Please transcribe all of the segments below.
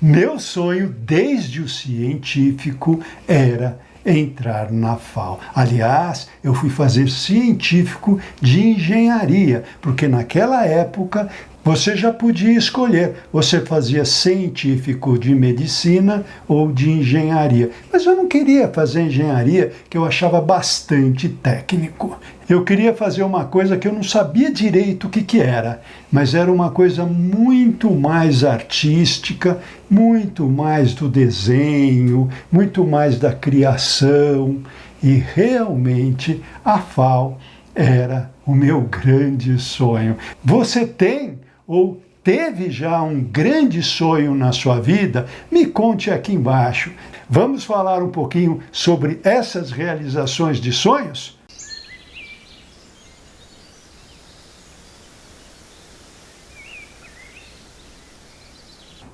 Meu sonho desde o científico era entrar na FAO. Aliás, eu fui fazer científico de engenharia, porque naquela época você já podia escolher, você fazia científico de medicina ou de engenharia. Mas eu não queria fazer engenharia, que eu achava bastante técnico. Eu queria fazer uma coisa que eu não sabia direito o que era, mas era uma coisa muito mais artística, muito mais do desenho, muito mais da criação. E realmente a FAO era o meu grande sonho. Você tem ou teve já um grande sonho na sua vida? Me conte aqui embaixo. Vamos falar um pouquinho sobre essas realizações de sonhos?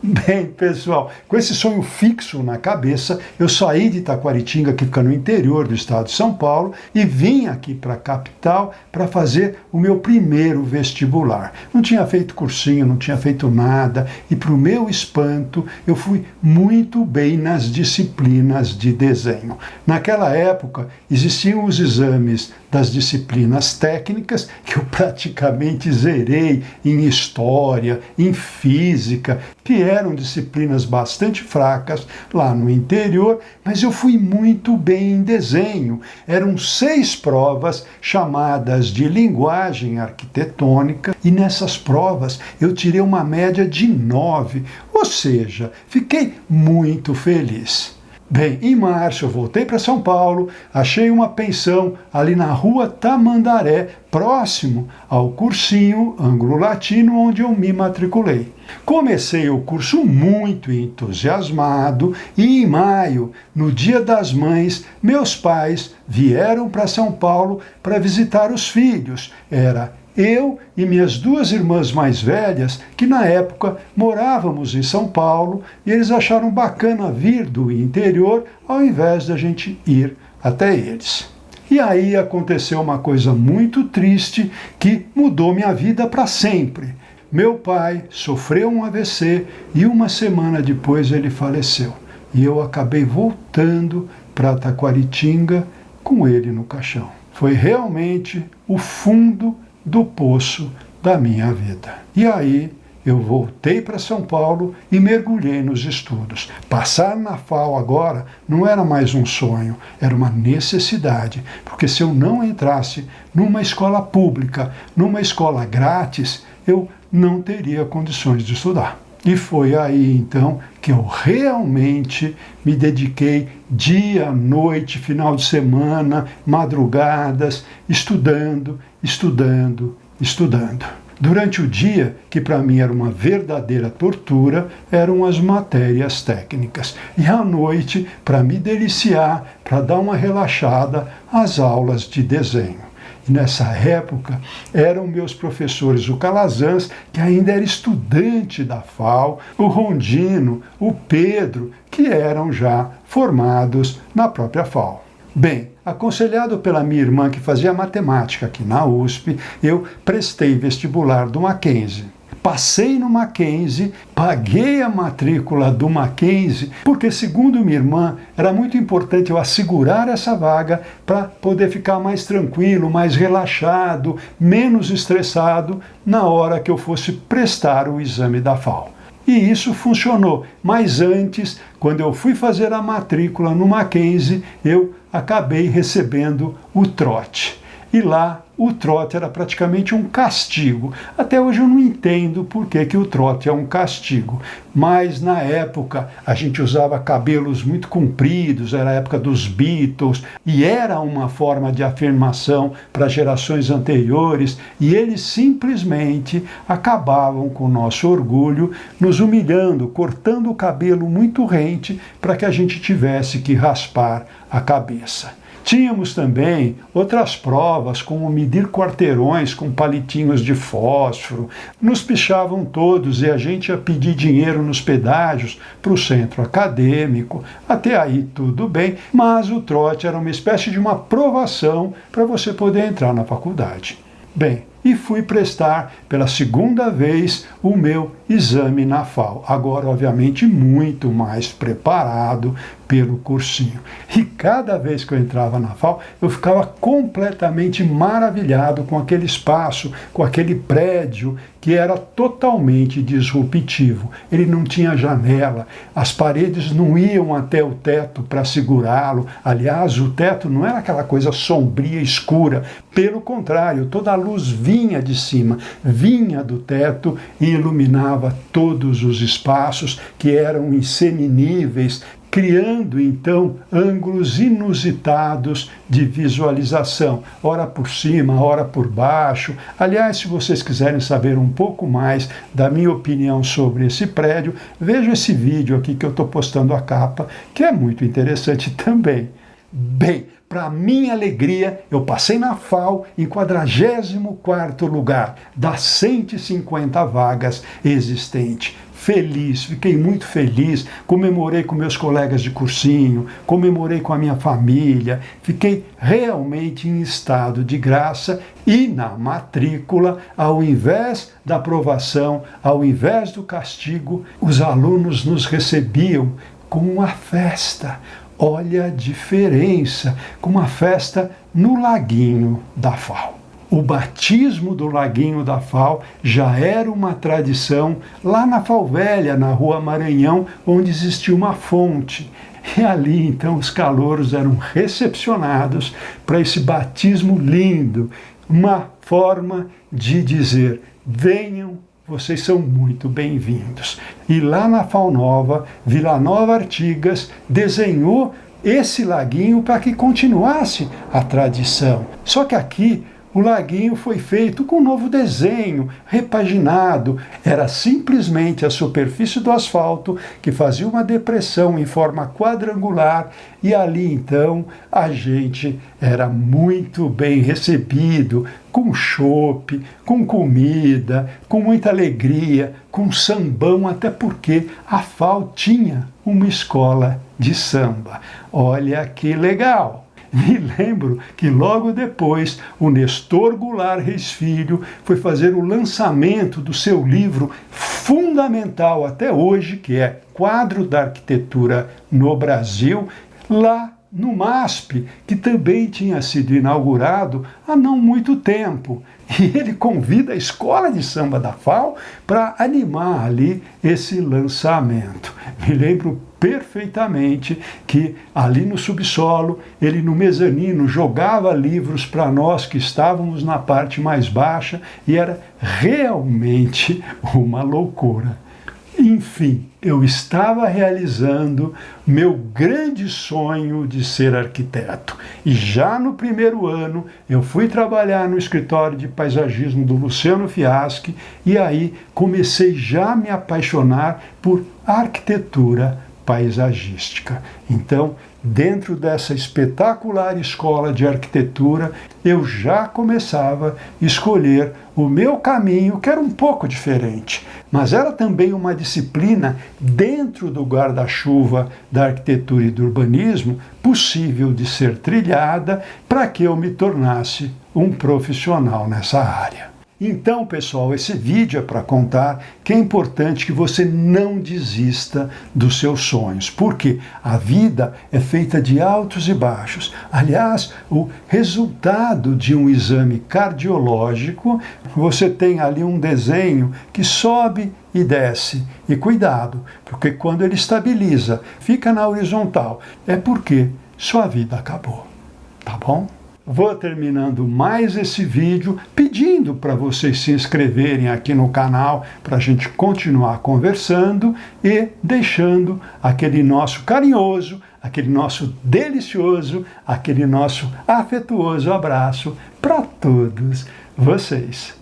Bem, pessoal, com esse sonho fixo na cabeça, eu saí de Taquaritinga, que fica no interior do estado de São Paulo, e vim aqui para a capital para fazer o meu primeiro vestibular. Não tinha feito cursinho, não tinha feito nada, e para o meu espanto, eu fui muito bem nas disciplinas de desenho. Naquela época, existiam os exames das disciplinas técnicas, que eu praticamente zerei em história, em física, que eram disciplinas bastante fracas lá no interior, mas eu fui muito bem em desenho. Eram 6 provas chamadas de linguagem arquitetônica, e nessas provas eu tirei uma média de 9, ou seja, fiquei muito feliz. Bem, em março eu voltei para São Paulo, achei uma pensão ali na rua Tamandaré, próximo ao cursinho Anglo-Latino, onde eu me matriculei. Comecei o curso muito entusiasmado e em maio, no Dia das Mães, meus pais vieram para São Paulo para visitar os filhos. Era eu e minhas 2 irmãs mais velhas, que na época morávamos em São Paulo, e eles acharam bacana vir do interior ao invés da gente ir até eles. E aí aconteceu uma coisa muito triste que mudou minha vida para sempre. Meu pai sofreu um AVC e uma semana depois ele faleceu. E eu acabei voltando para Taquaritinga com ele no caixão. Foi realmente o fundo do poço da minha vida. E aí eu voltei para São Paulo e mergulhei nos estudos. Passar na FAO agora não era mais um sonho, era uma necessidade, porque se eu não entrasse numa escola pública, numa escola grátis, eu não teria condições de estudar. E foi aí, então, que eu realmente me dediquei dia, noite, final de semana, madrugadas, estudando. Durante o dia, que para mim era uma verdadeira tortura, eram as matérias técnicas. E à noite, para me deliciar, para dar uma relaxada, as aulas de desenho. E nessa época, eram meus professores, o Calazans, que ainda era estudante da FAO, o Rondino, o Pedro, que eram já formados na própria FAO. Bem, aconselhado pela minha irmã, que fazia matemática aqui na USP, eu prestei vestibular do Mackenzie. Passei no Mackenzie, paguei a matrícula do Mackenzie, porque, segundo minha irmã, era muito importante eu assegurar essa vaga para poder ficar mais tranquilo, mais relaxado, menos estressado na hora que eu fosse prestar o exame da FAO. E isso funcionou, mas antes, quando eu fui fazer a matrícula no Mackenzie, eu acabei recebendo o trote. E lá o trote era praticamente um castigo. Até hoje eu não entendo por que o trote é um castigo. Mas na época a gente usava cabelos muito compridos, era a época dos Beatles, e era uma forma de afirmação para gerações anteriores, e eles simplesmente acabavam com o nosso orgulho, nos humilhando, cortando o cabelo muito rente para que a gente tivesse que raspar a cabeça. Tínhamos também outras provas, como medir quarteirões com palitinhos de fósforo. Nos pichavam todos e a gente ia pedir dinheiro nos pedágios para o centro acadêmico. Até aí tudo bem, mas o trote era uma espécie de uma aprovação para você poder entrar na faculdade. Bem, e fui prestar pela segunda vez o meu exame na FAO. Agora, obviamente, muito mais preparado pelo cursinho. E cada vez que eu entrava na FAO, eu ficava completamente maravilhado com aquele espaço, com aquele prédio que era totalmente disruptivo. Ele não tinha janela, as paredes não iam até o teto para segurá-lo. Aliás, o teto não era aquela coisa sombria, escura. Pelo contrário, toda a luz vinha de cima, vinha do teto e iluminava todos os espaços que eram inseminíveis, criando então ângulos inusitados de visualização, ora por cima, ora por baixo. Aliás, se vocês quiserem saber um pouco mais da minha opinião sobre esse prédio, vejam esse vídeo aqui que eu estou postando a capa, que é muito interessante também. Bem, para minha alegria, eu passei na FAO em 44º lugar das 150 vagas existentes. Feliz, fiquei muito feliz, comemorei com meus colegas de cursinho, comemorei com a minha família, fiquei realmente em estado de graça e na matrícula, ao invés da aprovação, ao invés do castigo, os alunos nos recebiam com uma festa. Olha a diferença, com uma festa no Laguinho da FAO. O batismo do Laguinho da FAO já era uma tradição lá na FAO Velha, na Rua Maranhão, onde existia uma fonte. E ali, então, os calouros eram recepcionados para esse batismo lindo, uma forma de dizer: venham, vocês são muito bem-vindos. E lá na FAO Nova, Vila Nova Artigas desenhou esse laguinho para que continuasse a tradição. Só que aqui o laguinho foi feito com um novo desenho, repaginado. Era simplesmente a superfície do asfalto que fazia uma depressão em forma quadrangular e ali então a gente era muito bem recebido, com chopp, com comida, com muita alegria, com sambão, até porque a FAO tinha uma escola de samba. Olha que legal! Me lembro que logo depois o Nestor Goulart Reis Filho foi fazer o lançamento do seu livro fundamental até hoje, que é Quadro da Arquitetura no Brasil, lá no MASP, que também tinha sido inaugurado há não muito tempo. E ele convida a Escola de Samba da FAO para animar ali esse lançamento. Me lembro perfeitamente que ali no subsolo, ele no mezanino jogava livros para nós que estávamos na parte mais baixa e era realmente uma loucura. Enfim, eu estava realizando meu grande sonho de ser arquiteto. E já no primeiro ano, eu fui trabalhar no escritório de paisagismo do Luciano Fiaschi e aí comecei já a me apaixonar por arquitetura paisagística. Então, dentro dessa espetacular escola de arquitetura, eu já começava a escolher o meu caminho, que era um pouco diferente, mas era também uma disciplina dentro do guarda-chuva da arquitetura e do urbanismo possível de ser trilhada para que eu me tornasse um profissional nessa área. Então, pessoal, esse vídeo é para contar que é importante que você não desista dos seus sonhos, porque a vida é feita de altos e baixos. Aliás, o resultado de um exame cardiológico, você tem ali um desenho que sobe e desce. E cuidado, porque quando ele estabiliza, fica na horizontal, é porque sua vida acabou. Tá bom? Vou terminando mais esse vídeo pedindo para vocês se inscreverem aqui no canal para a gente continuar conversando e deixando aquele nosso carinhoso, aquele nosso delicioso, aquele nosso afetuoso abraço para todos vocês.